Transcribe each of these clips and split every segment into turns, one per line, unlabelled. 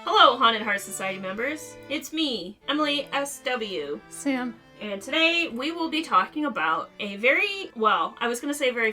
Hello, Haunted Heart Society members. It's me, Emily S.W.
Sam.
And today we will be talking about a very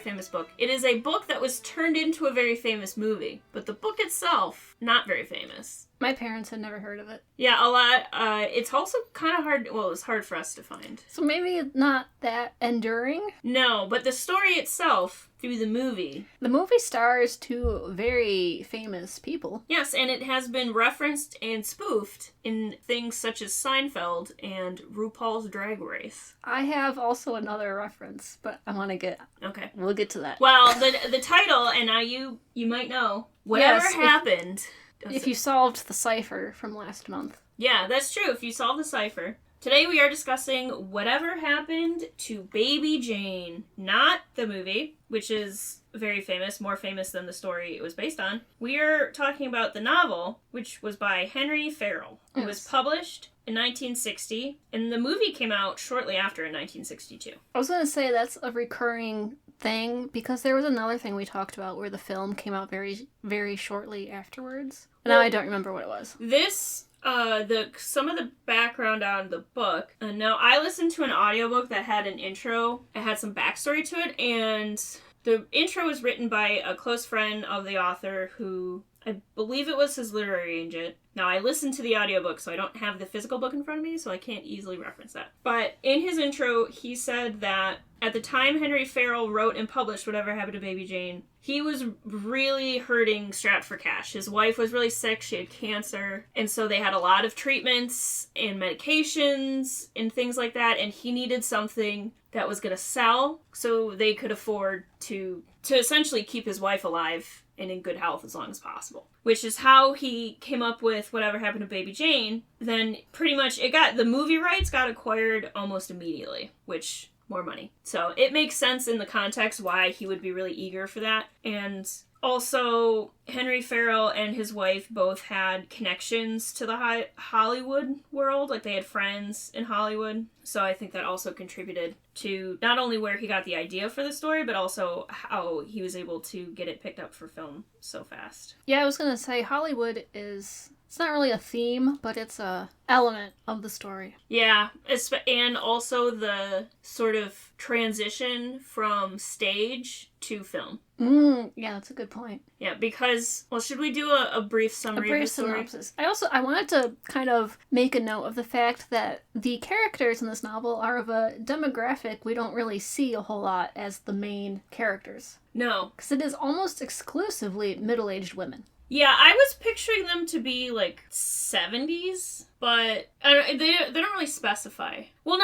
famous book. It is a book that was turned into a very famous movie, but the book itself, not very famous.
My parents had never heard of it.
Yeah, a lot. It's also kind of hard, well, it was hard for us to find.
So maybe it's not that enduring?
No, but the story itself, through the movie.
The movie stars two very famous people.
Yes, and it has been referenced and spoofed in things such as Seinfeld and RuPaul's Drag Race.
I have also another reference, but I want to get...
Okay.
We'll get to that.
Well, the title, and now you might know, whatever happened...
If you solved the cipher from last month.
Yeah, that's true, if you solve the cipher. Today we are discussing Whatever Happened to Baby Jane. Not the movie, which is very famous, more famous than the story it was based on. We are talking about the novel, which was by Henry Farrell. It was published in 1960, and the movie came out shortly after in 1962.
I was going to say that's a recurring thing, because there was another thing we talked about where the film came out very, very shortly afterwards. Now I don't remember what it was.
This... some of the background on the book. Now, I listened to an audiobook that had an intro. It had some backstory to it, and the intro was written by a close friend of the author who, I believe it was his literary agent. Now, I listened to the audiobook, so I don't have the physical book in front of me, so I can't easily reference that. But in his intro, he said that at the time Henry Farrell wrote and published Whatever Happened to Baby Jane, he was really hurting strapped for cash. His wife was really sick, she had cancer, and so they had a lot of treatments and medications and things like that, and he needed something that was going to sell so they could afford to essentially keep his wife alive and in good health as long as possible. Which is how he came up with Whatever Happened to Baby Jane. Then pretty much the movie rights got acquired almost immediately, which... more money. So it makes sense in the context why he would be really eager for that. And also, Henry Farrell and his wife both had connections to the Hollywood world. Like, they had friends in Hollywood. So I think that also contributed to not only where he got the idea for the story, but also how he was able to get it picked up for film so fast.
Yeah, I was going to say, Hollywood is... It's not really a theme, but it's a element of the story.
Yeah, and also the sort of transition from stage to film.
Yeah, that's a good point.
Yeah, because, well, should we do a brief summary of the story?
Synopsis. I wanted to kind of make a note of the fact that the characters in this novel are of a demographic we don't really see a whole lot as the main characters.
No.
Because it is almost exclusively middle-aged women.
Yeah, I was picturing them to be, like, 70s, but they don't really specify. Well,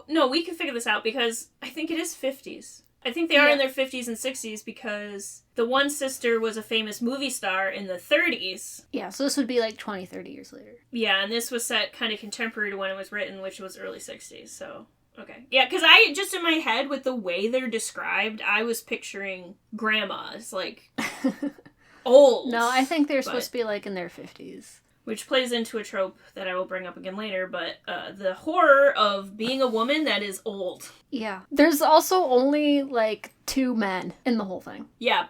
no, we can figure this out because I think it is 50s. I think they are in their 50s and 60s because the one sister was a famous movie star in the 30s.
Yeah, so this would be like 20, 30 years later.
Yeah, and this was set kind of contemporary to when it was written, which was early 60s, so... Okay. Yeah, because I, just in my head, with the way they're described, I was picturing grandmas, like... old.
No, I think they're supposed to be like in their 50s.
Which plays into a trope that I will bring up again later, but the horror of being a woman that is old.
Yeah. There's also only like 2 men in the whole thing.
Yeah,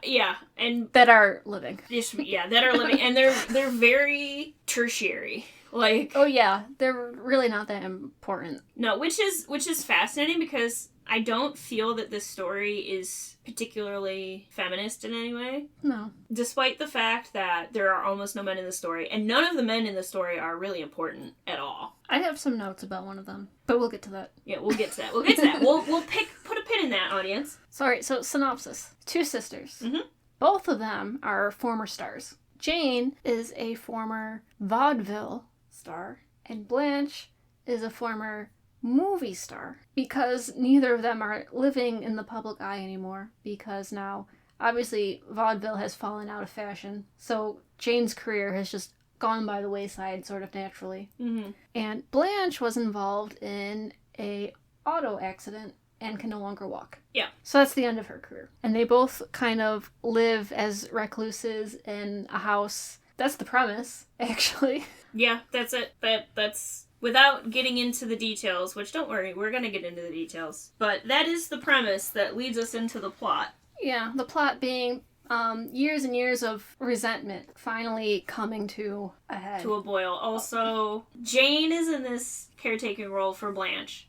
and
that are living.
That are living, and they're very tertiary. Like,
oh yeah, they're really not that important.
No, which is fascinating because I don't feel that this story is particularly feminist in any way.
No.
Despite the fact that there are almost no men in the story, and none of the men in the story are really important at all.
I have some notes about one of them, but we'll get to that.
Yeah, we'll get to that. We'll put a pin in that, audience.
Sorry, so synopsis. 2 sisters.
Mm-hmm.
Both of them are former stars. Jane is a former vaudeville star, and Blanche is a former movie star, because neither of them are living in the public eye anymore, because now obviously vaudeville has fallen out of fashion, so Jane's career has just gone by the wayside sort of naturally.
Mm-hmm.
And Blanche was involved in a auto accident and can no longer walk.
Yeah.
So that's the end of her career. And they both kind of live as recluses in a house. That's the premise, actually.
Yeah, that's it. That's without getting into the details, which don't worry, we're going to get into the details. But that is the premise that leads us into the plot.
Yeah, the plot being Years and years of resentment finally coming to a head.
To a boil. Also, Jane is in this caretaking role for Blanche.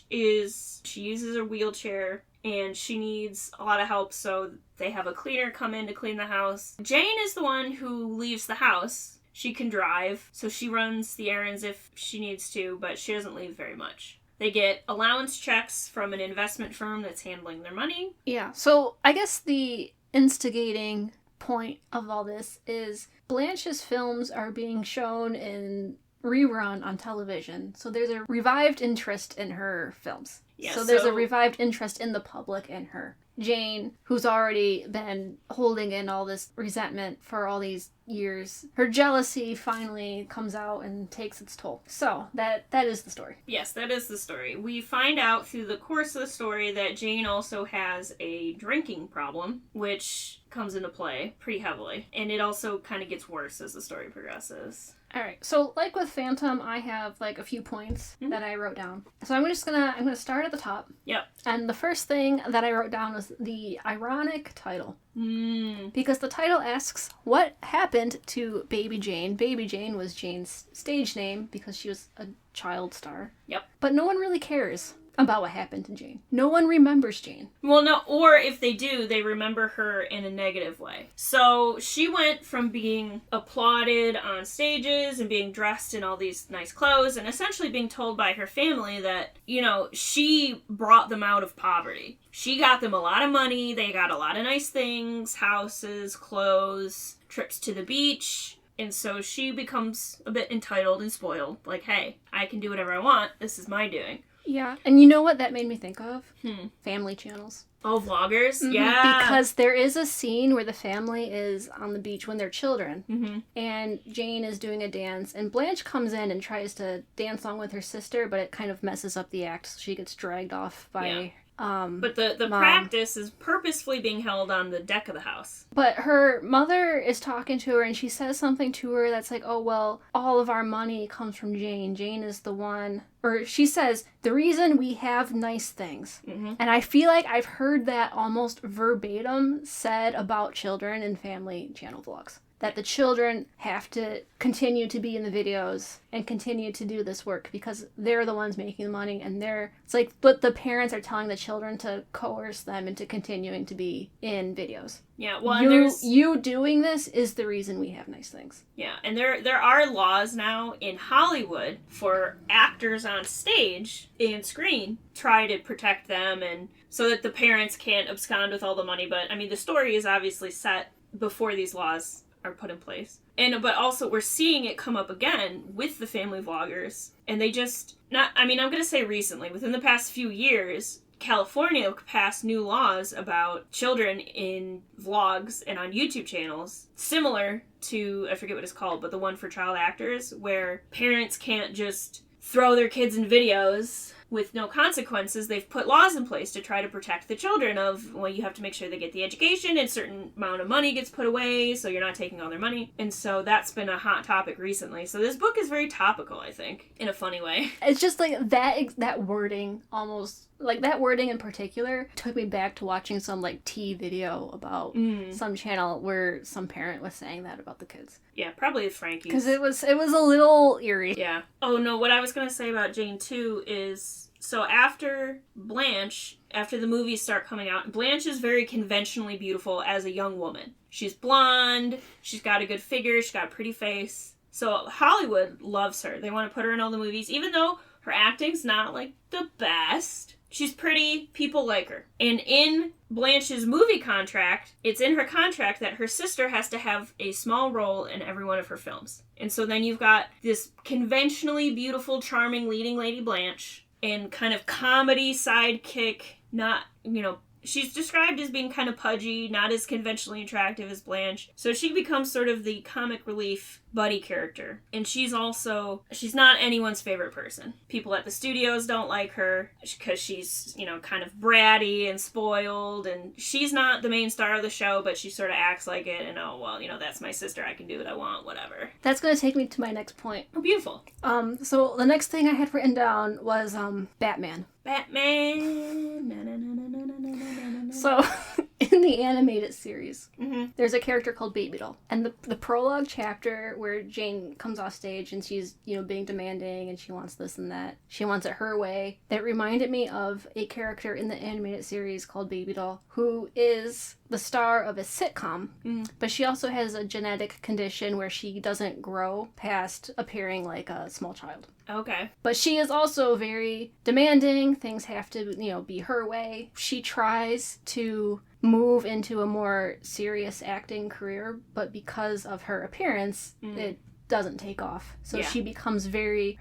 She uses a wheelchair and she needs a lot of help, so they have a cleaner come in to clean the house. Jane is the one who leaves the house. She can drive, so she runs the errands if she needs to, but she doesn't leave very much. They get allowance checks from an investment firm that's handling their money.
Yeah, so I guess the instigating point of all this is Blanche's films are being shown in rerun on television. So there's a revived interest in her films.
Yeah,
so there's a revived interest in the public in her. Jane, who's already been holding in all this resentment for all these years, her jealousy finally comes out and takes its toll. So that is the story.
Yes, that is the story. We find out through the course of the story that Jane also has a drinking problem, which comes into play pretty heavily. And it also kind of gets worse as the story progresses.
Alright, so like with Phantom, I have like a few points that I wrote down. So I'm gonna start at the top.
Yep.
And the first thing that I wrote down was the ironic title. Because the title asks, what happened to Baby Jane? Baby Jane was Jane's stage name because she was a child star.
Yep.
But no one really cares about what happened to Jane. No one remembers Jane.
Well, no, or if they do, they remember her in a negative way. So she went from being applauded on stages and being dressed in all these nice clothes and essentially being told by her family that, she brought them out of poverty. She got them a lot of money, they got a lot of nice things, houses, clothes, trips to the beach. And so she becomes a bit entitled and spoiled. Like, hey, I can do whatever I want. This is my doing.
Yeah, and you know what that made me think of? Family channels.
Oh, vloggers? Mm-hmm. Yeah.
Because there is a scene where the family is on the beach when they're children, and Jane is doing a dance, and Blanche comes in and tries to dance along with her sister, but it kind of messes up the act, so she gets dragged off by...
But the practice is purposefully being held on the deck of the house.
But her mother is talking to her and she says something to her that's like, oh, well, all of our money comes from Jane. Jane is the one. Or she says, the reason we have nice things. And I feel like I've heard that almost verbatim said about children in family channel vlogs. That the children have to continue to be in the videos and continue to do this work because they're the ones making the money and it's like, but the parents are telling the children to coerce them into continuing to be in videos.
Yeah, well,
you doing this is the reason we have nice things.
Yeah, and there are laws now in Hollywood for actors on stage and screen try to protect them and so that the parents can't abscond with all the money. But I mean, the story is obviously set before these laws are put in place. But also we're seeing it come up again with the family vloggers. And they I'm going to say recently, within the past few years, California passed new laws about children in vlogs and on YouTube channels, similar to, I forget what it's called, but the one for child actors, where parents can't just throw their kids in videos with no consequences. They've put laws in place to try to protect the children of, well, you have to make sure they get the education and a certain amount of money gets put away so you're not taking all their money. And so that's been a hot topic recently. So this book is very topical, I think, in a funny way.
It's just like that wording almost, like that wording in particular took me back to watching some like tea video about some channel where some parent was saying that about the kids.
Yeah, probably Frankie's.
Because it was a little eerie.
Yeah. Oh no, what I was going to say about Jane too is, so after the movies start coming out, Blanche is very conventionally beautiful as a young woman. She's blonde, she's got a good figure, she's got a pretty face. So Hollywood loves her. They want to put her in all the movies, even though her acting's not like the best. She's pretty, people like her. And in Blanche's movie contract, it's in her contract that her sister has to have a small role in every one of her films. And so then you've got this conventionally beautiful, charming leading lady Blanche, and kind of comedy sidekick, not, she's described as being kind of pudgy, not as conventionally attractive as Blanche. So she becomes sort of the comic relief buddy character. And she's not anyone's favorite person. People at the studios don't like her because she's, kind of bratty and spoiled. And she's not the main star of the show, but she sort of acts like it. And, that's my sister. I can do what I want, whatever.
That's going to take me to my next point.
Oh, beautiful.
So the next thing I had written down was Batman.
Batman. Na, na, na, na, na, na, na, na, na.
So, in in the animated series,
Mm-hmm.
there's a character called Baby Doll. And the prologue chapter where Jane comes off stage and she's, being demanding and she wants this and that. She wants it her way. That reminded me of a character in the animated series called Baby Doll, who is the star of a sitcom, but she also has a genetic condition where she doesn't grow past appearing like a small child.
Okay.
But she is also very demanding. Things have to, be her way. She tries to move into a more serious acting career, but because of her appearance, it doesn't take off. So she becomes very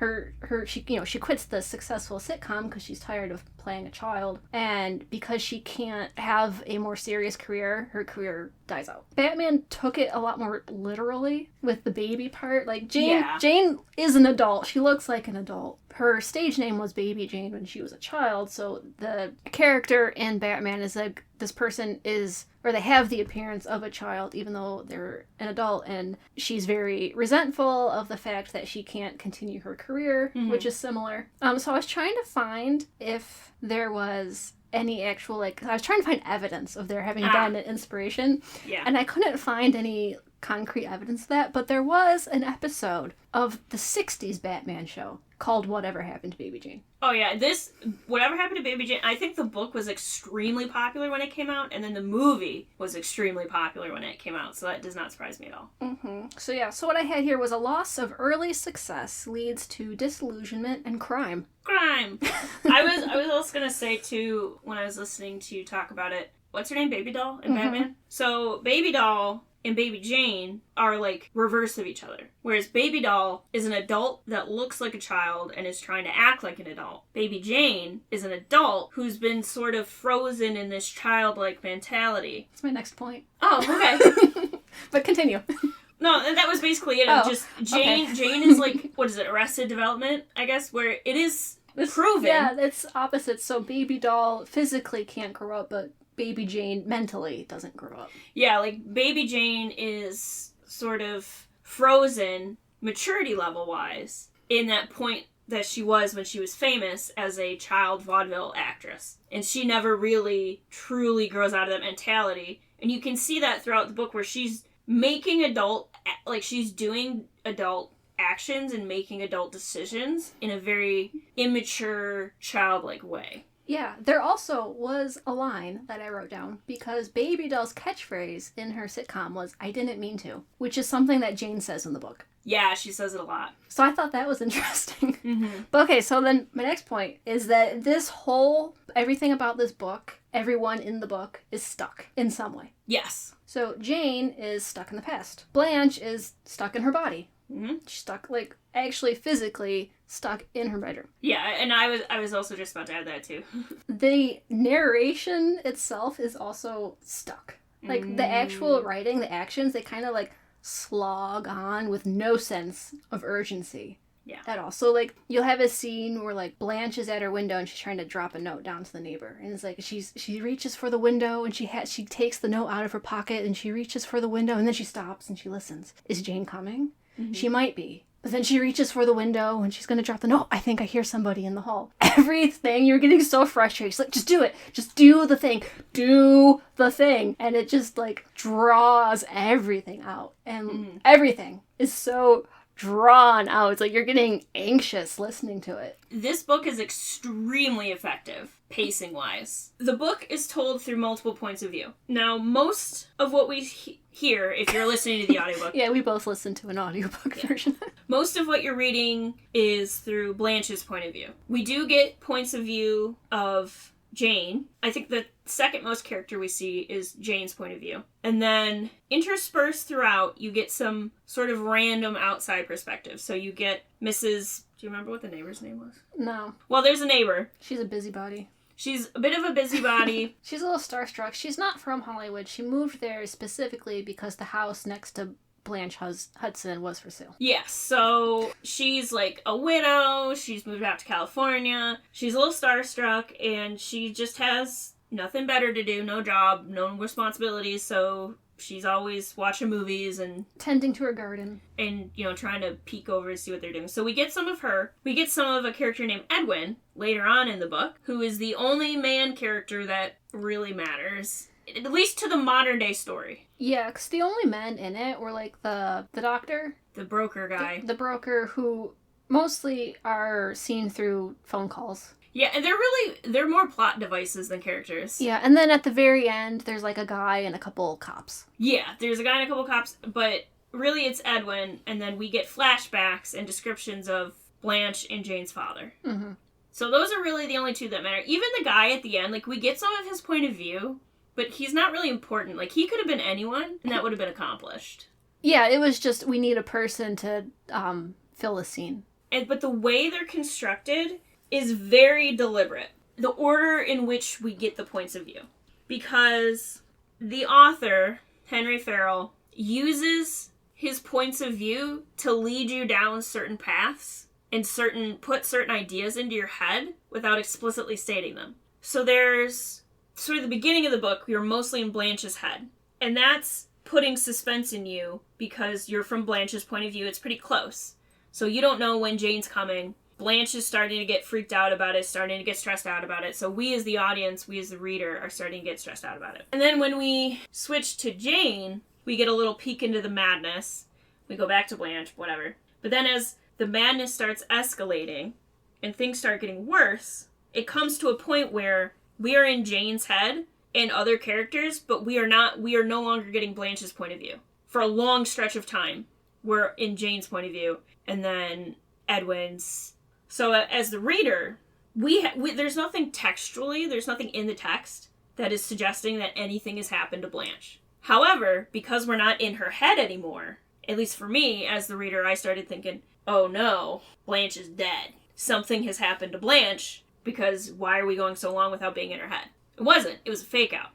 she quits the successful sitcom because she's tired of playing a child, and because she can't have a more serious career, her career dies out. Batman took it a lot more literally with the baby part. Like Jane is an adult. She looks like an adult. Her stage name was Baby Jane when she was a child, so the character in Batman is like, this person is, or they have the appearance of a child even though they're an adult, and she's very resentful of the fact that she can't continue her career, which is similar. So I was trying to find if there was any actual, I was trying to find evidence of there having been an inspiration, and I couldn't find any concrete evidence of that, but there was an episode of the 60s Batman show called Whatever Happened to Baby Jane.
Oh yeah, this Whatever Happened to Baby Jane, I think the book was extremely popular when it came out, and then the movie was extremely popular when it came out, so that does not surprise me at all.
So what I had here was a loss of early success leads to disillusionment and crime.
Crime! I was also gonna say too, when I was listening to you talk about it, what's her name, Baby Doll in Batman? So Baby Doll and Baby Jane are reverse of each other. Whereas Baby Doll is an adult that looks like a child and is trying to act like an adult. Baby Jane is an adult who's been sort of frozen in this childlike mentality.
That's my next point.
Oh, okay.
But continue.
No, that was basically it. Just Jane. Okay. Jane is what is it? Arrested Development, I guess, where it is proven.
Yeah, it's opposite. So Baby Doll physically can't grow up, but Baby Jane mentally doesn't grow up.
Yeah, Baby Jane is sort of frozen maturity level wise in that point that she was when she was famous as a child vaudeville actress. And she never really truly grows out of that mentality. And you can see that throughout the book where she's making she's doing adult actions and making adult decisions in a very immature, childlike way.
Yeah, there also was a line that I wrote down because Baby Doll's catchphrase in her sitcom was, "I didn't mean to," which is something that Jane says in the book.
Yeah, she says it a lot.
So I thought that was interesting. But okay, so then my next point is that everything about this book, everyone in the book is stuck in some way.
Yes.
So Jane is stuck in the past. Blanche is stuck in her body. She's stuck, actually physically stuck in her bedroom.
Yeah, and I was also just about to add that too.
The narration itself is also stuck. The actual writing, the actions, they kind of slog on with no sense of urgency.
Yeah.
At all. So you'll have a scene where Blanche is at her window and she's trying to drop a note down to the neighbor, and it's she reaches for the window and she takes the note out of her pocket and she reaches for the window and then she stops and she listens. Is Jane coming? She might be. But then she reaches for the window and she's going to drop the note. I think I hear somebody in the hall. Everything, you're getting so frustrated. She's just do it. Just do the thing. Do the thing. And it just draws everything out. And everything is so drawn out. It's you're getting anxious listening to it.
This book is extremely effective, pacing-wise. The book is told through multiple points of view. Now, most of what we hear, if you're listening to the audiobook...
Yeah, we both listen to an audiobook version.
Most of what you're reading is through Blanche's point of view. We do get points of view of Jane. I think the second most character we see is Jane's point of view. And then interspersed throughout, you get some sort of random outside perspective. So you get Mrs. Do you remember what the neighbor's name was?
No.
Well, there's a neighbor.
She's a busybody.
She's a bit of a busybody.
She's a little starstruck. She's not from Hollywood. She moved there specifically because the house next to Blanche Hudson was for sale.
Yes, so she's a widow. She's moved out to California. She's a little starstruck, and she just has nothing better to do, no job, no responsibilities, so she's always watching movies and
tending to her garden
and trying to peek over and see what they're doing. So we get some of her. We get some of a character named Edwin later on in the book, who is the only man character that really matters. At least to the modern day story.
Yeah, because the only men in it were like the doctor,
The broker guy.
the broker, who mostly are seen through phone calls.
Yeah, and they're more plot devices than characters.
Yeah, and then at the very end, there's like a guy and a couple cops.
Yeah, there's a guy and a couple cops, but really it's Edwin, and then we get flashbacks and descriptions of Blanche and Jane's father.
Mm-hmm.
So those are really the only two that matter. Even the guy at the end, like, we get some of his point of view, but he's not really important. Like, he could have been anyone, and that would have been accomplished.
Yeah, it was just, we need a person to fill the scene.
But the way they're constructed is very deliberate. The order in which we get the points of view. Because the author, Henry Farrell, uses his points of view to lead you down certain paths and put certain ideas into your head without explicitly stating them. So there's sort of the beginning of the book, you're mostly in Blanche's head. And that's putting suspense in you because you're from Blanche's point of view. It's pretty close. So you don't know when Jane's coming. Blanche is starting to get freaked out about it, starting to get stressed out about it. So we as the audience, we as the reader, are starting to get stressed out about it. And then when we switch to Jane, we get a little peek into the madness. We go back to Blanche, whatever. But then as the madness starts escalating and things start getting worse, it comes to a point where we are in Jane's head and other characters, but we are no longer getting Blanche's point of view. For a long stretch of time, we're in Jane's point of view, and then Edwin's. So as the reader, we there's nothing textually, there's nothing in the text that is suggesting that anything has happened to Blanche. However, because we're not in her head anymore, at least for me, as the reader, I started thinking, oh no, Blanche is dead. Something has happened to Blanche, because why are we going so long without being in her head? It wasn't. It was a fake out.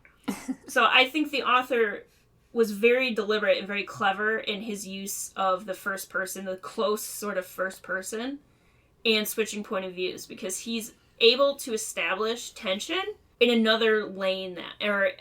So I think the author was very deliberate and very clever in his use of the first person, the close sort of first person, and switching point of views, because he's able to establish tension in another lane or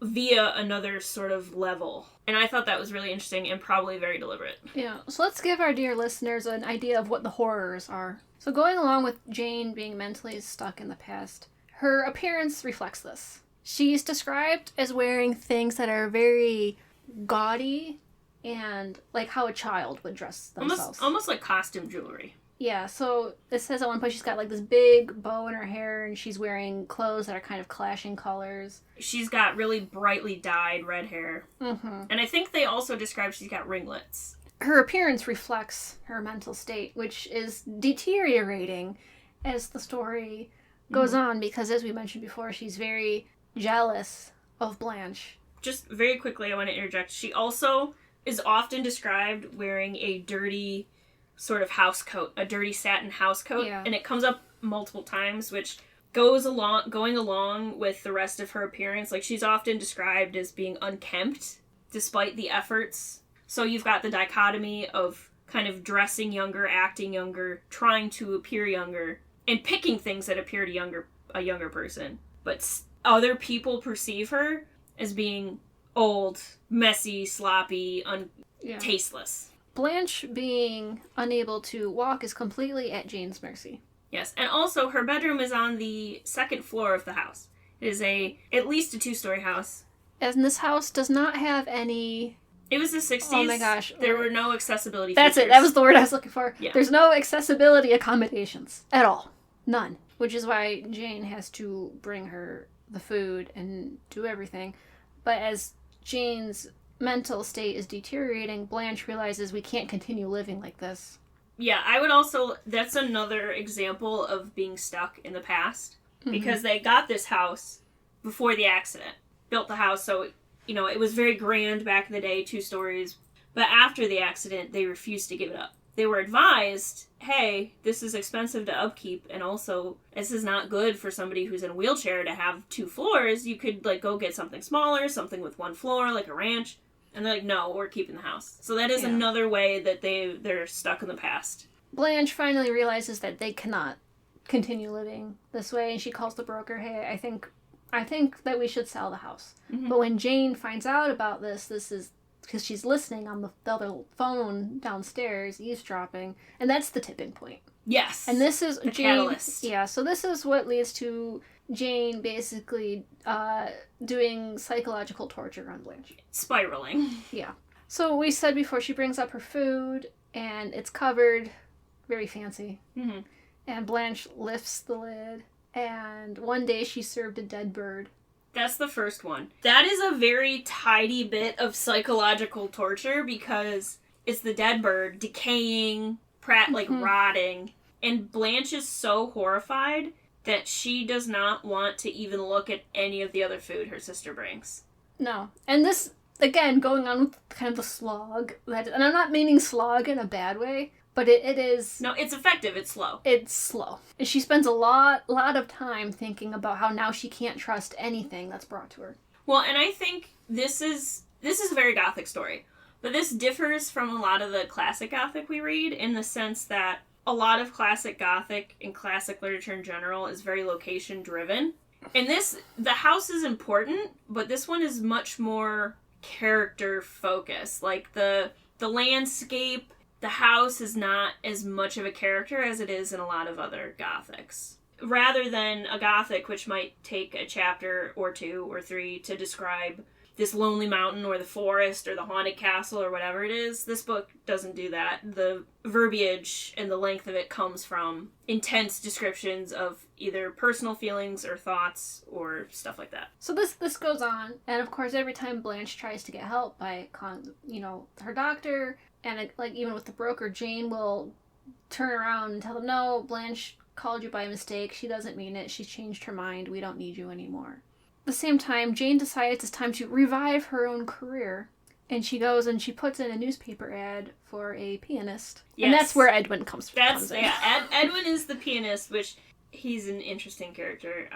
via another sort of level. And I thought that was really interesting and probably very deliberate.
Yeah, so let's give our dear listeners an idea of what the horrors are. So going along with Jane being mentally stuck in the past, her appearance reflects this. She's described as wearing things that are very gaudy and like how a child would dress themselves.
Almost like costume jewelry.
Yeah, so it says at one point she's got like this big bow in her hair and she's wearing clothes that are kind of clashing colors.
She's got really brightly dyed red hair.
Mm-hmm.
And I think they also describe she's got ringlets.
Her appearance reflects her mental state, which is deteriorating as the story goes on, because as we mentioned before, she's very jealous of Blanche.
Just very quickly, I want to interject. She also is often described wearing a dirty sort of house coat, a dirty satin house coat,
Yeah.
and it comes up multiple times, which going along with the rest of her appearance. Like, she's often described as being unkempt, despite the efforts. So you've got the dichotomy of kind of dressing younger, acting younger, trying to appear younger, and picking things that appear to a younger person. But other people perceive her as being old, messy, sloppy, tasteless.
Blanche being unable to walk is completely at Jane's mercy.
Yes, and also her bedroom is on the second floor of the house. It is at least a 2-story house.
And this house does not have any...
It was the 60s.
Oh my gosh.
There were no accessibility
That's
features.
it. That was the word I was looking for.
Yeah.
There's no accessibility accommodations at all. None. Which is why Jane has to bring her the food and do everything. But as Jane's mental state is deteriorating, Blanche realizes we can't continue living like this.
Yeah, that's another example of being stuck in the past. Because they got this house before the accident. Built the house, so, it was very grand back in the day, 2 stories. But after the accident, they refused to give it up. They were advised, hey, this is expensive to upkeep, and also, this is not good for somebody who's in a wheelchair to have 2 floors. You could, go get something smaller, something with 1 floor, like a ranch. And they're like, no, we're keeping the house. So that is another way that they're stuck in the past.
Blanche finally realizes that they cannot continue living this way, and she calls the broker, hey, I think that we should sell the house. Mm-hmm. But when Jane finds out about this is because she's listening on the other phone downstairs, eavesdropping, and that's the tipping point.
Yes.
And this is
the catalyst.
Yeah, so this is what leads to Jane basically doing psychological torture on Blanche.
Spiraling.
Yeah. So we said before, she brings up her food, and it's covered, very fancy.
Mm-hmm.
And Blanche lifts the lid, and one day she served a dead bird.
That's the first one. That is a very tidy bit of psychological torture because it's the dead bird decaying, rotting, and Blanche is so horrified that she does not want to even look at any of the other food her sister brings.
No. And this, again, going on with kind of the slog, and I'm not meaning slog in a bad way, but it is...
No, it's effective, it's slow.
It's slow. And she spends a lot of time thinking about how now she can't trust anything that's brought to her.
Well, and I think this is a very Gothic story, but this differs from a lot of the classic Gothic we read in the sense that a lot of classic Gothic and classic literature in general is very location driven. And the house is important, but this one is much more character focused. Like the landscape, the house is not as much of a character as it is in a lot of other Gothics. Rather than a Gothic, which might take a chapter or 2 or 3 to describe this lonely mountain or the forest or the haunted castle or whatever it is, this book doesn't do that. The verbiage and the length of it comes from intense descriptions of either personal feelings or thoughts or stuff like that.
So this goes on, and of course every time Blanche tries to get help by her doctor, and even with the broker, Jane will turn around and tell them, no, Blanche called you by mistake. She doesn't mean it. She's changed her mind. We don't need you anymore. At the same time, Jane decides it's time to revive her own career. And she goes and she puts in a newspaper ad for a pianist. Yes. And that's where Edwin comes in.
Edwin is the pianist, which he's an interesting character.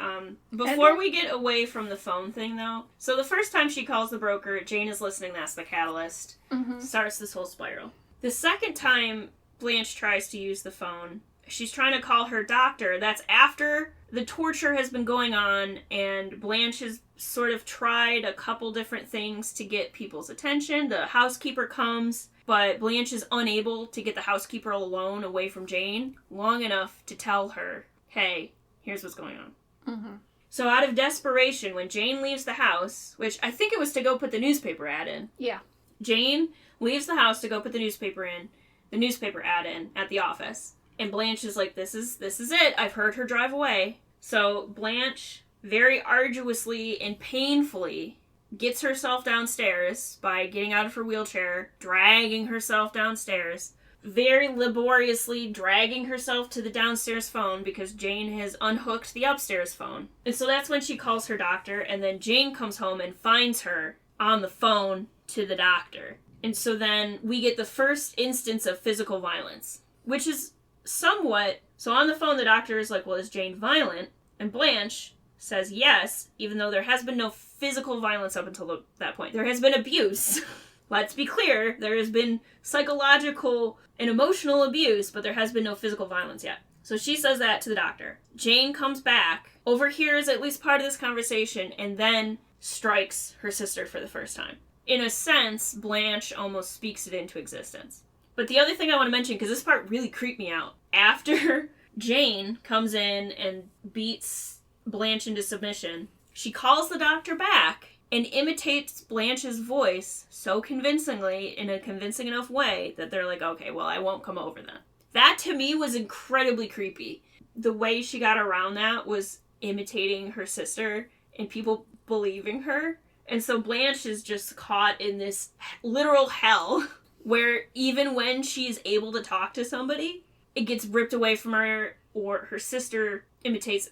Before we get away from the phone thing, though, so the first time she calls the broker, Jane is listening, that's the catalyst. Mm-hmm. Starts this whole spiral. The second time Blanche tries to use the phone, she's trying to call her doctor. That's after the torture has been going on, and Blanche has sort of tried a couple different things to get people's attention. The housekeeper comes, but Blanche is unable to get the housekeeper alone away from Jane long enough to tell her, hey, here's what's going on. Mm-hmm. So out of desperation, when Jane leaves the house, which I think it was to go put the newspaper ad in.
Yeah.
Jane leaves the house to go put the newspaper ad in at the office. And Blanche is like, this is it. I've heard her drive away. So Blanche very arduously and painfully gets herself downstairs by getting out of her wheelchair, dragging herself downstairs, very laboriously dragging herself to the downstairs phone because Jane has unhooked the upstairs phone. And so that's when she calls her doctor, and then Jane comes home and finds her on the phone to the doctor. And so then we get the first instance of physical violence, which is somewhat... So on the phone, the doctor is like, well, is Jane violent? And Blanche says yes, even though there has been no physical violence up until that point. There has been abuse. Let's be clear, there has been psychological and emotional abuse, but there has been no physical violence yet. So she says that to the doctor. Jane comes back, overhears at least part of this conversation, and then strikes her sister for the first time. In a sense, Blanche almost speaks it into existence. But the other thing I want to mention, because this part really creeped me out, after Jane comes in and beats Blanche into submission, she calls the doctor back and imitates Blanche's voice so convincingly, in a convincing enough way, that they're like, okay, well, I won't come over then. That, to me, was incredibly creepy. The way she got around that was imitating her sister and people believing her. And so Blanche is just caught in this literal hell where even when she's able to talk to somebody, it gets ripped away from her, or her sister imitates,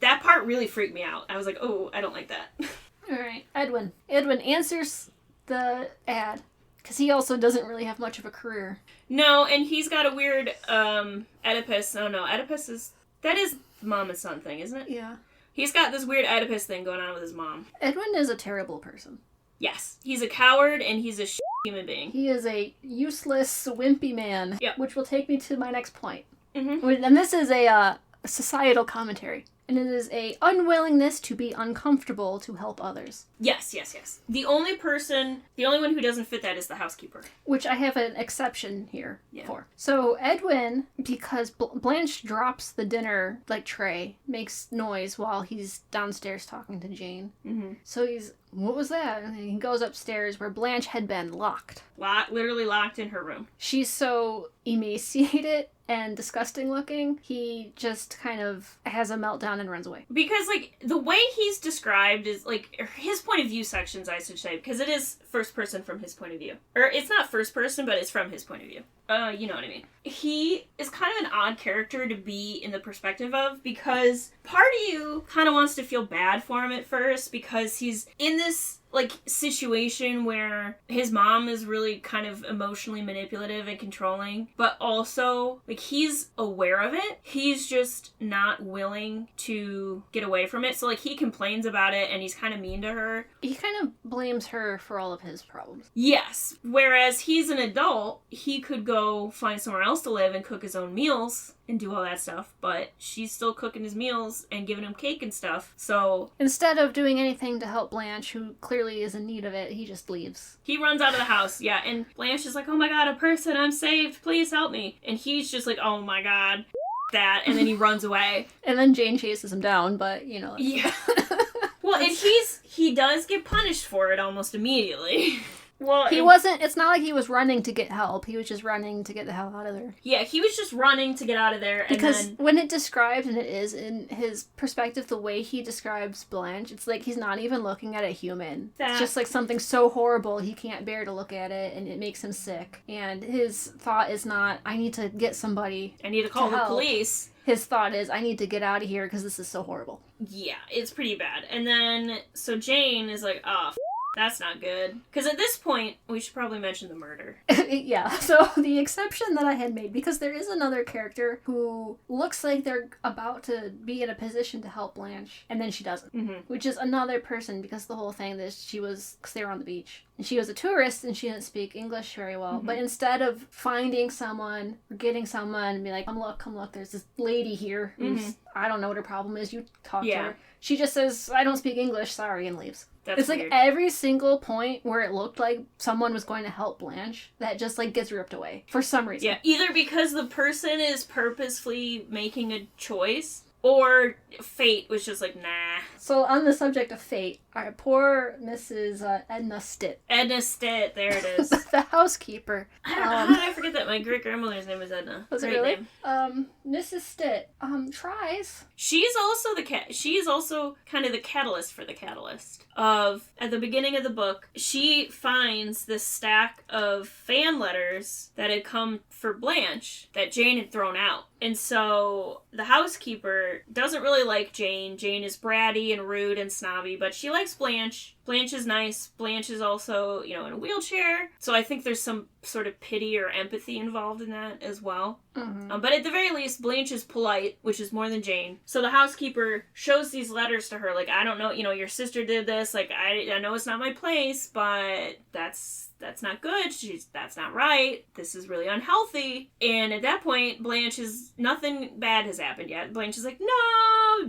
that part really freaked me out. I was like, oh, I don't like that.
Alright, Edwin. Edwin answers the ad, because he also doesn't really have much of a career.
No, and he's got a weird, Oedipus. Oh no, Oedipus that is the mom and son thing, isn't it?
Yeah.
He's got this weird Oedipus thing going on with his mom.
Edwin is a terrible person.
Yes. He's a coward, and he's a human being.
He is a useless, wimpy man.
Yep.
Which will take me to my next point.
Mm-hmm.
And this is a societal commentary. And it is a unwillingness to be uncomfortable to help others.
Yes. The only one who doesn't fit that is the housekeeper.
Which I have an exception here
Yeah.
for. So Edwin, because Blanche drops the dinner tray, makes noise while he's downstairs talking to Jane.
Mm-hmm.
So what was that? And he goes upstairs where Blanche had been locked.
Literally locked in her room.
She's so emaciated and disgusting looking, he just kind of has a meltdown and runs away.
Because, the way he's described is, his point of view sections, I should say, because it is first person from his point of view. Or, it's not first person, but it's from his point of view. You know what I mean. He is kind of an odd character to be in the perspective of, because part of you kind of wants to feel bad for him at first, because he's in this situation where his mom is really kind of emotionally manipulative and controlling, but also he's aware of it. He's just not willing to get away from it. So he complains about it and he's kind of mean to her.
He kind of blames her for all of his problems.
Yes. Whereas he's an adult, he could go find somewhere else to live and cook his own meals and do all that stuff, but she's still cooking his meals and giving him cake and stuff. So
instead of doing anything to help Blanche, who clearly is in need of it, he just leaves.
He runs out of the house, yeah, and Blanche is like, oh my god, a person, I'm saved, please help me. And he's just like, oh my god, that, and then he runs away.
And then Jane chases him down, but
Yeah. Well, and he does get punished for it almost immediately. Well,
it's not like he was running to get help. He was just running to get the hell out of there.
Yeah, he was just running to get out of there.
Because
and then,
when it describes, and it is in his perspective, the way he describes Blanche, it's like he's not even looking at a human. It's just something so horrible he can't bear to look at it, and it makes him sick. And his thought is not, I need to get somebody.
I need to call the police.
His thought is, I need to get out of here because this is so horrible.
Yeah, it's pretty bad. And then, so Jane is like, oh, that's not good. Because at this point, we should probably mention the murder.
Yeah, so the exception that I had made, because there is another character who looks like they're about to be in a position to help Blanche, and then she doesn't.
Mm-hmm.
Which is another person, because the whole thing is because they were on the beach. And she was a tourist, and she didn't speak English very well. Mm-hmm. But instead of finding someone, or getting someone, and be like, come look, there's this lady here who's, I don't know what her problem is, you talk to her. She just says, I don't speak English, sorry, and leaves. It's weird. Every single point where it looked like someone was going to help Blanche, that just gets ripped away for some reason.
Yeah, either because the person is purposefully making a choice, or fate was just like, nah.
So on the subject of fate, our poor Mrs. Edna Stitt.
Edna Stitt, there it is.
The housekeeper.
How did I forget that? My great-grandmother's name was Edna.
Was it really? Mrs. Stitt tries.
She's also kind of the catalyst for the catalyst. At the beginning of the book, she finds this stack of fan letters that had come for Blanche that Jane had thrown out. And so the housekeeper doesn't really like Jane. Jane is bratty and rude and snobby, but she likes Blanche. Blanche is nice. Blanche is also, in a wheelchair. So I think there's some sort of pity or empathy involved in that as well.
Mm-hmm.
But at the very least, Blanche is polite, which is more than Jane. So the housekeeper shows these letters to her, I don't know, your sister did this. I know it's not my place, but that's not good. That's not right. This is really unhealthy. And at that point, nothing bad has happened yet. Blanche is like, no,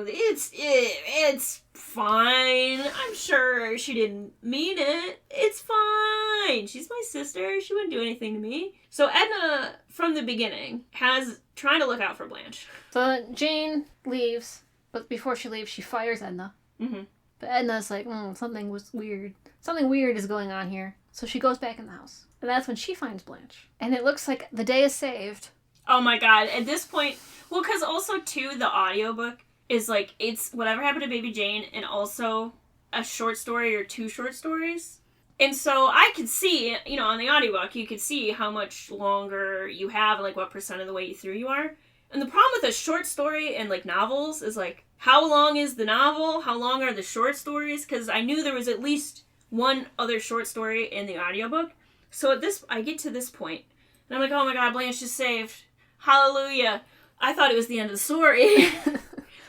it's fine. I'm sure she didn't mean it. It's fine. She's my sister. She wouldn't do anything to me. So Edna, from the beginning, has trying to look out for Blanche.
So Jane leaves, but before she leaves, she fires Edna.
Mm-hmm.
But Edna's like, something was weird. Something weird is going on here. So she goes back in the house. And that's when she finds Blanche. And it looks like the day is saved.
Oh my god. At this point, well, because also, too, the audiobook is it's Whatever Happened to Baby Jane and also a short story or two short stories. And so I could see, on the audiobook, you could see how much longer you have, what percent of the way through you are. And the problem with a short story and, novels is, how long is the novel? How long are the short stories? Because I knew there was at least one other short story in the audiobook. So I get to this point, and I'm like, oh my god, Blanche is saved. Hallelujah. I thought it was the end of the story.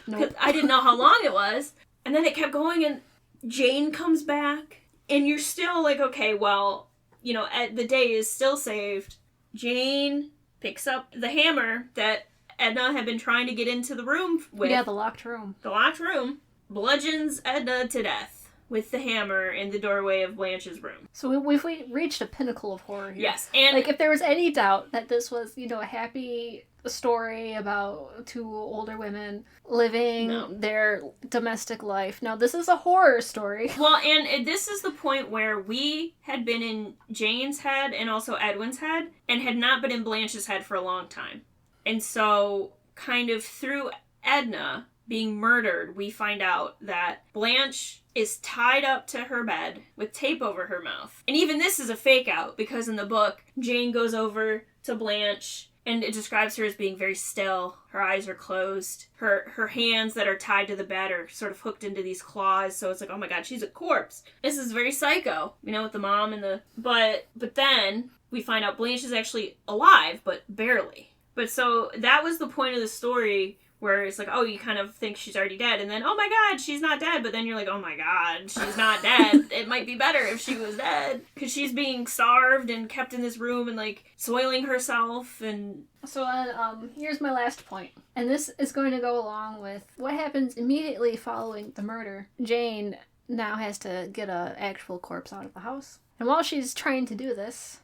Nope. I didn't know how long it was. And then it kept going, and Jane comes back, and you're still okay, well, the day is still saved. Jane picks up the hammer that Edna had been trying to get into the room with.
Yeah, the locked room.
The locked room. Bludgeons Edna to death with the hammer in the doorway of Blanche's room.
So we reached a pinnacle of horror here.
Yes, and...
Like, if there was any doubt that this was, you know, a happy story about two older women living their domestic life. No, this is a horror story.
Well, and this is the point where we had been in Jane's head and also Edwin's head, and had not been in Blanche's head for a long time. And so, kind of through Edna being murdered, we find out that Blanche is tied up to her bed with tape over her mouth. And even this is a fake out, because in the book, Jane goes over to Blanche, and it describes her as being very still. Her eyes are closed. Her hands that are tied to the bed are sort of hooked into these claws, so it's like, oh my god, she's a corpse. This is very psycho, you know, with the mom and the... But then we find out Blanche is actually alive, but barely. But so that was the point of the story, where it's like, oh, you kind of think she's already dead, and then, oh my god, she's not dead, but then you're like, oh my god, she's not dead. It might be better if she was dead, because she's being starved and kept in this room and, like, soiling herself, and...
So, here's my last point. And this is going to go along with what happens immediately following the murder. Jane now has to get an actual corpse out of the house. And while she's trying to do this,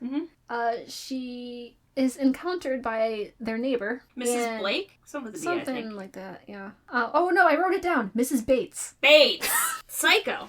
she is encountered by their neighbor.
Mrs. Blake? Something
like that, yeah. Oh no, I wrote it down. Mrs. Bates.
Bates! Psycho!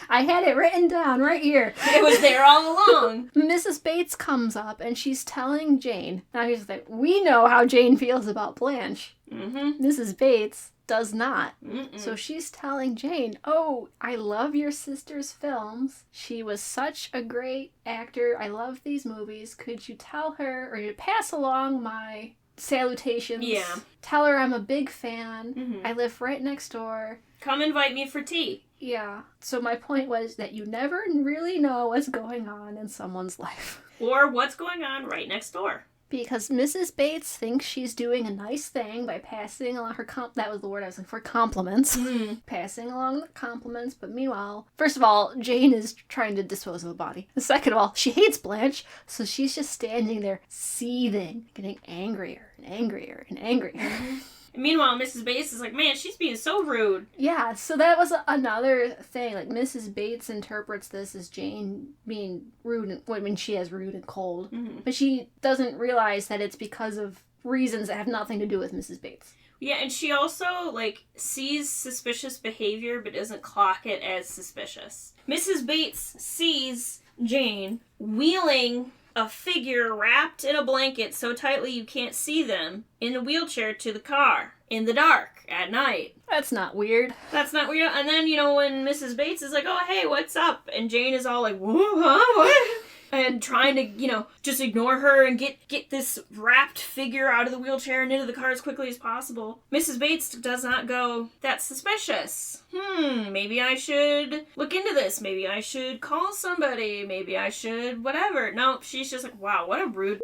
I had it written down right here.
It was there all along.
Mrs. Bates comes up and she's telling Jane. Now here's the thing. We know how Jane feels about Blanche.
Mm-hmm.
Mrs. Bates does not.
Mm-mm.
So she's telling Jane, oh, I love your sister's films. She was such a great actor. I love these movies. Could you tell her, or you pass along my salutations?
Yeah.
Tell her I'm a big fan.
Mm-hmm.
I live right next door.
Come invite me for tea.
Yeah. So my point was that you never really know what's going on in someone's life.
Or what's going on right next door.
Because Mrs. Bates thinks she's doing a nice thing by passing along her that was the word I was looking for, compliments.
Mm.
Passing along the compliments, but meanwhile, first of all, Jane is trying to dispose of a body. And second of all, she hates Blanche, so she's just standing there seething, getting angrier and angrier and angrier.
Mm-hmm. And meanwhile, Mrs. Bates is like, man, she's being so rude.
Yeah, so that was another thing. Like, Mrs. Bates interprets this as Jane being rude when she has rude and cold.
Mm-hmm.
But she doesn't realize that it's because of reasons that have nothing to do with Mrs. Bates.
Yeah, and she also, like, sees suspicious behavior but doesn't clock it as suspicious. Mrs. Bates sees Jane wheeling a figure wrapped in a blanket so tightly you can't see them in a wheelchair to the car in the dark at night.
That's not weird.
That's not weird. And then, you know, when Mrs. Bates is like, oh, hey, what's up? And Jane is all like, huh? What? And trying to, you know, just ignore her and get this wrapped figure out of the wheelchair and into the car as quickly as possible. Mrs. Bates does not go, that's suspicious. Maybe I should look into this. Maybe I should call somebody. Maybe I should whatever. No, she's just like, wow, what a rude...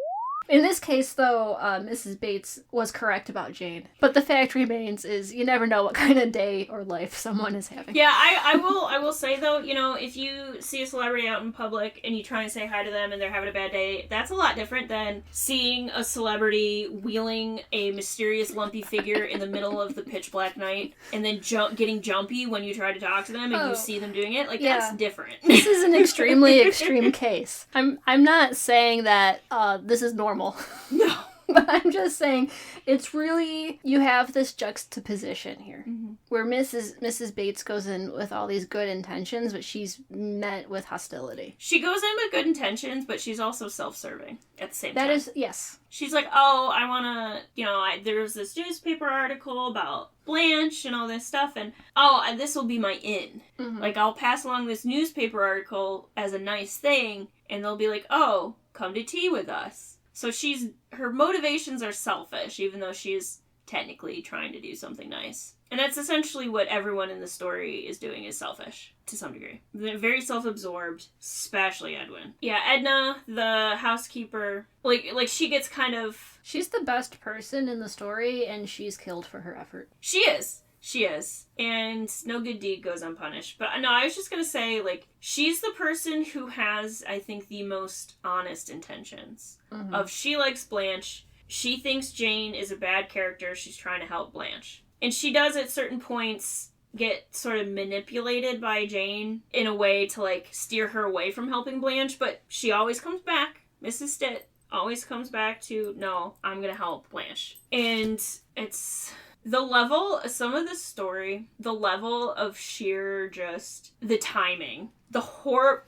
In this case, though, Mrs. Bates was correct about Jane. But the fact remains is you never know what kind of day or life someone is having.
Yeah, I will say, though, you know, if you see a celebrity out in public and you try and say hi to them and they're having a bad day, that's a lot different than seeing a celebrity wheeling a mysterious lumpy figure in the middle of the pitch black night and then getting jumpy when you try to talk to them and you see them doing it. Like, that's different.
This is an extremely extreme case. I'm not saying that this is normal.
No.
But I'm just saying, it's really, you have this juxtaposition here, where Mrs. Bates goes in with all these good intentions, but she's met with hostility.
She goes in with good intentions, but she's also self-serving at the same time.
That is, yes.
She's like, oh, I want to, you know, there's this newspaper article about Blanche and all this stuff, and this will be my in.
Mm-hmm.
Like, I'll pass along this newspaper article as a nice thing, and they'll be like, oh, come to tea with us. So her motivations are selfish, even though she's technically trying to do something nice. And that's essentially what everyone in the story is doing, is selfish, to some degree. They're very self-absorbed, especially Edwin. Yeah, Edna, the housekeeper, like she gets kind of...
She's the best person in the story, and she's killed for her effort.
She is. She is. And no good deed goes unpunished. But no, I was just going to say, like, she's the person who has, I think, the most honest intentions. Of she likes Blanche. she thinks Jane is a bad character. She's trying to help Blanche. And she does at certain points get sort of manipulated by Jane in a way to, like, steer her away from helping Blanche, but she always comes back. Mrs. Stitt always comes back to, no, I'm gonna help Blanche. And it's the level, some of the story, the level of sheer just the timing. The horrible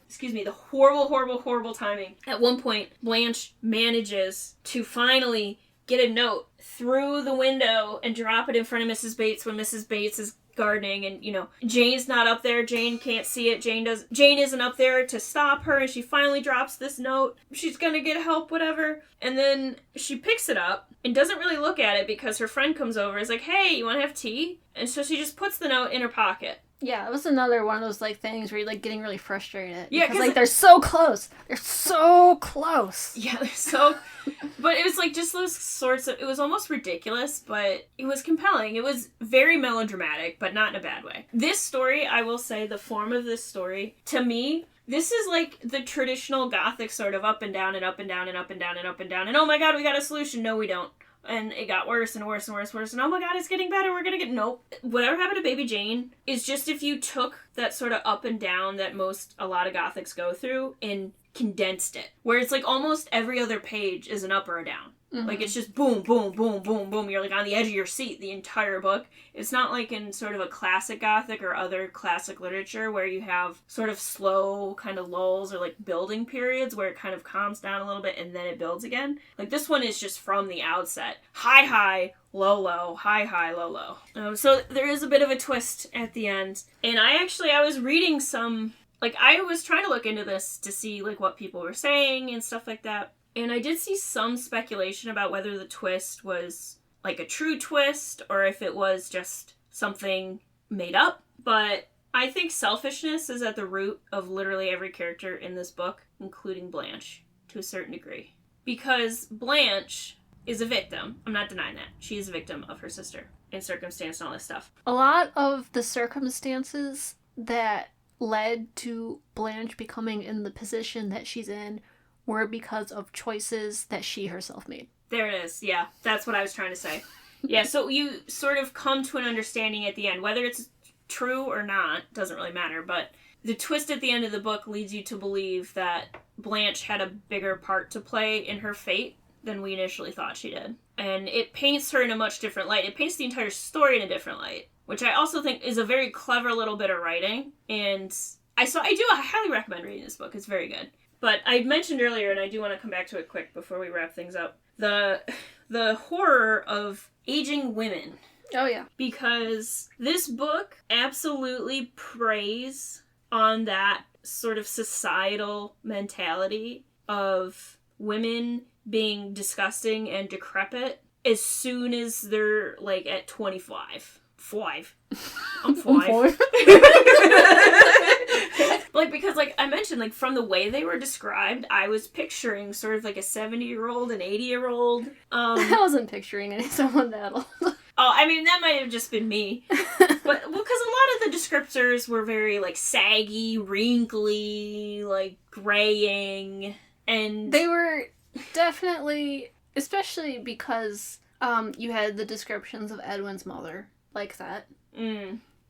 timing. At one point, Blanche manages to finally get a note through the window and drop it in front of Mrs. Bates when Mrs. Bates is gardening, and, you know, Jane's not up there. Jane can't see it. Jane isn't up there to stop her, and she finally drops this note. She's gonna get help, whatever. And then she picks it up and doesn't really look at it because her friend comes over and is like, hey, you want to have tea? And so she just puts the note in her pocket.
Yeah, it was another one of those, like, things where you're, like, getting really frustrated.
Yeah,
because, like, they're so close. They're so close.
Yeah, they're so... But it was, like, just those sorts of... It was almost ridiculous, but it was compelling. It was very melodramatic, but not in a bad way. This story, I will say, the form of this story, to me, this is, like, the traditional Gothic sort of up and down and up and down and up and down and up and down. And, oh my god, we got a solution. No, we don't. And it got worse and worse and worse and worse. And oh my god, it's getting better. We're gonna get... Nope. Whatever happened to Baby Jane is just if you took that sort of up and down that a lot of Gothics go through and condensed it. Where it's like almost every other page is an up or a down. Mm-hmm. Like, it's just boom, boom, boom, boom, boom. You're, like, on the edge of your seat the entire book. It's not like in sort of a classic Gothic or other classic literature where you have sort of slow kind of lulls or, like, building periods where it kind of calms down a little bit and then it builds again. Like, this one is just from the outset. High, high, low, low, high, high, low, low. So there is a bit of a twist at the end. And I was reading some... Like, I was trying to look into this to see, like, what people were saying and stuff like that. And I did see some speculation about whether the twist was, like, a true twist or if it was just something made up. But I think selfishness is at the root of literally every character in this book, including Blanche, to a certain degree. Because Blanche is a victim. I'm not denying that. She is a victim of her sister and circumstance and all this stuff.
A lot of the circumstances that led to Blanche becoming in the position that she's in were because of choices that she herself made.
There it is. Yeah, that's what I was trying to say. Yeah, so you sort of come to an understanding at the end. Whether it's true or not, doesn't really matter, but the twist at the end of the book leads you to believe that Blanche had a bigger part to play in her fate than we initially thought she did. And it paints her in a much different light. It paints the entire story in a different light, which I also think is a very clever little bit of writing. And I highly recommend reading this book. It's very good. But I mentioned earlier, and I do want to come back to it quick before we wrap things up, the horror of aging women.
Oh, yeah.
Because this book absolutely preys on that sort of societal mentality of women being disgusting and decrepit as soon as they're, like, at 25. I'm 5. Like, because, like, I mentioned, like, from the way they were described, I was picturing sort of, like, a 70-year-old, an 80-year-old.
I wasn't picturing someone that old.
Oh, I mean, that might have just been me. But, well, because a lot of the descriptors were very, like, saggy, wrinkly, like, graying, and...
They were definitely, especially because you had the descriptions of Edwin's mother, like that.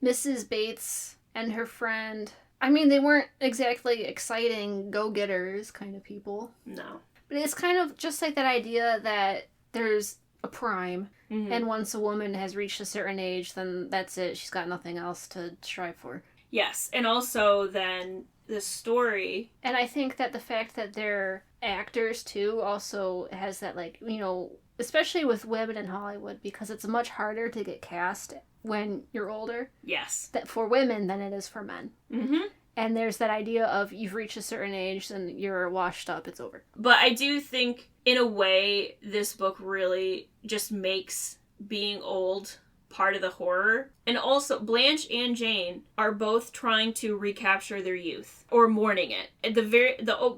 Mrs. Bates and her friend... I mean, they weren't exactly exciting go-getters kind of people.
No.
But it's kind of just like that idea that there's a prime, and once a woman has reached a certain age, then that's it. She's got nothing else to strive for.
Yes, and also then the story...
And I think that the fact that they're actors, too, also has that, like, you know, especially with women in Hollywood, because it's much harder to get cast when you're older.
Yes.
That for women than it is for men.
Mm-hmm.
And there's that idea of you've reached a certain age and you're washed up, it's over.
But I do think, in a way, this book really just makes being old part of the horror. And also, Blanche and Jane are both trying to recapture their youth, or mourning it. At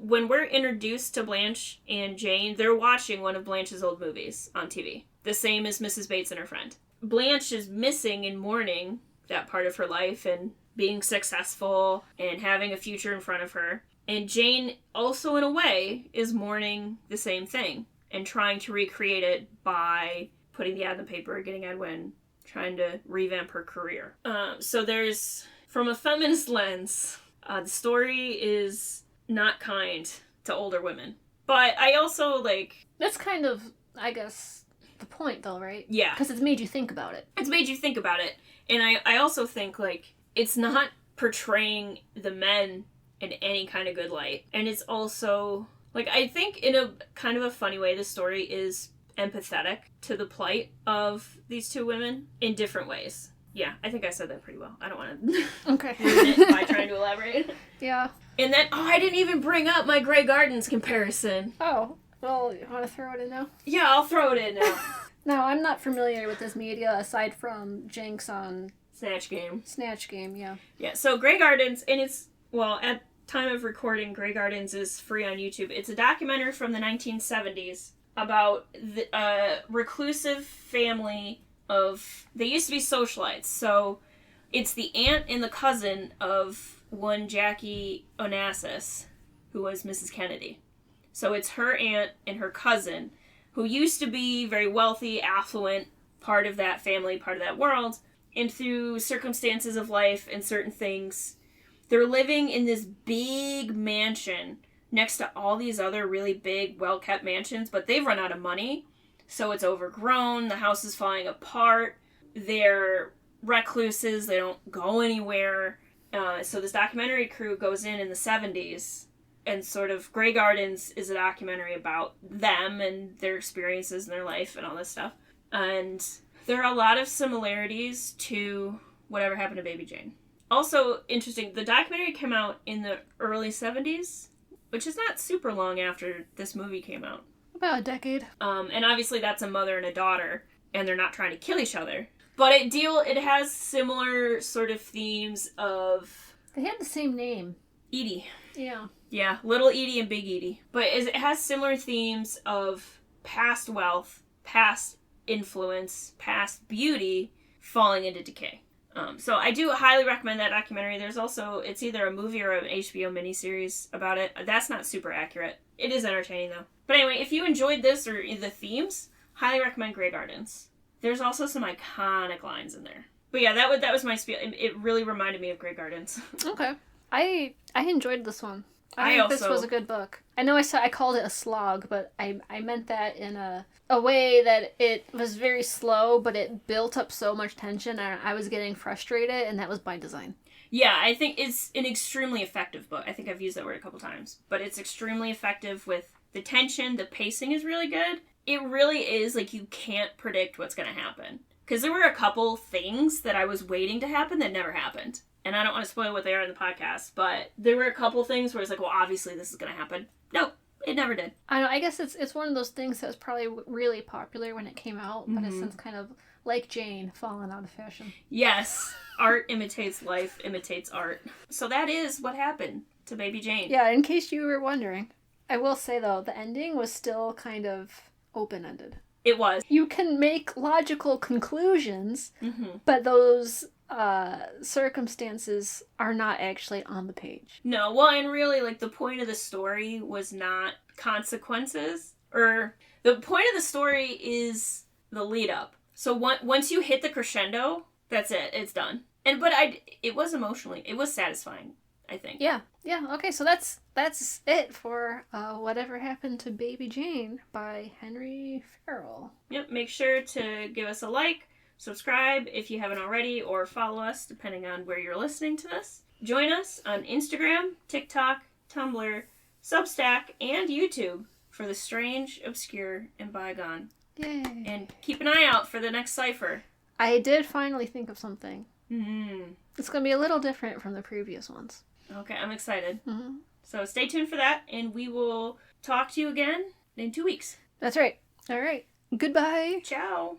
when we're introduced to Blanche and Jane, they're watching one of Blanche's old movies on TV. The same as Mrs. Bates and her friend. Blanche is missing and mourning that part of her life and being successful and having a future in front of her. And Jane also, in a way, is mourning the same thing. and trying to recreate it by putting the ad in the paper, getting Edwin, trying to revamp her career. So there's, from a feminist lens, the story is not kind to older women. But I also, like...
That's kind of, I guess, the point, though, right?
Yeah.
Because it's made you think about it.
It's made you think about it. And I also think, like, it's not portraying the men in any kind of good light. And it's also, like, I think in a kind of a funny way, the story is empathetic to the plight of these two women in different ways. Yeah, I think I said that pretty well. I don't want to
Okay.
ruin it by trying to elaborate.
Yeah.
And then, I didn't even bring up my Grey Gardens comparison.
Oh, well, you want to throw it in now?
Yeah, I'll throw it in now.
No, I'm not familiar with this media aside from Jinx on
Snatch Game.
Snatch Game, yeah.
Yeah, so Grey Gardens, and it's, well, at time of recording, Grey Gardens is free on YouTube. It's a documentary from the 1970s about the reclusive family of, they used to be socialites, so it's the aunt and the cousin of one Jackie Onassis, who was Mrs. Kennedy. So it's her aunt and her cousin, who used to be very wealthy, affluent, part of that family, part of that world, and through circumstances of life and certain things, they're living in this big mansion next to all these other really big, well-kept mansions, but they've run out of money, so it's overgrown, the house is falling apart, they're recluses, they don't go anywhere. So this documentary crew goes in the 70s, and sort of Grey Gardens is a documentary about them and their experiences in their life and all this stuff. And there are a lot of similarities to Whatever Happened to Baby Jane. Also interesting, the documentary came out in the early 70s, which is not super long after this movie came out.
About a decade.
And obviously that's a mother and a daughter, and they're not trying to kill each other. But it has similar sort of themes of...
They had the same name.
Edie.
Yeah.
Yeah, Little Edie and Big Edie. But it has similar themes of past wealth, past influence, past beauty falling into decay. So I do highly recommend that documentary. There's also, it's either a movie or an HBO miniseries about it. That's not super accurate. It is entertaining though. But anyway, if you enjoyed this or the themes, highly recommend Grey Gardens. There's also some iconic lines in there. But yeah, that was my spiel. It really reminded me of Grey Gardens.
Okay. I enjoyed this one.
I
think this
also-
was a good book. I know I called it a slog, but I meant that in a way that it was very slow, but it built up so much tension and I was getting frustrated, and that was by design.
Yeah, I think it's an extremely effective book. I think I've used that word a couple times. But it's extremely effective with the tension. The pacing is really good. It really is, like, you can't predict what's going to happen. Because there were a couple things that I was waiting to happen that never happened. And I don't want to spoil what they are in the podcast, but there were a couple things where it's like, well, obviously this is going to happen. Nope, it never did.
I know. I guess it's one of those things that was probably really popular when it came out, but it's since kind of, like Jane, fallen out of fashion.
Yes, art imitates life, imitates art. So that is what happened to Baby Jane.
Yeah, in case you were wondering. I will say, though, the ending was still kind of open-ended.
It was.
You can make logical conclusions, but those circumstances are not actually on the page.
No, well, and really, like, the point of the story was not consequences. Or, the point of the story is the lead-up. So once you hit the crescendo, that's it. It's done. But it was it was satisfying, I think.
Yeah. Okay, so that's it for Whatever Happened to Baby Jane by Henry Farrell.
Yep, make sure to give us a like, subscribe if you haven't already, or follow us depending on where you're listening to this. Join us on Instagram, TikTok, Tumblr, Substack, and YouTube for the strange, obscure, and bygone.
Yay.
And keep an eye out for the next cipher.
I did finally think of something.
Mm-hmm.
It's going to be a little different from the previous ones.
Okay, I'm excited.
Mm-hmm.
So stay tuned for that, and we will talk to you again in 2 weeks.
That's right. All right. Goodbye.
Ciao.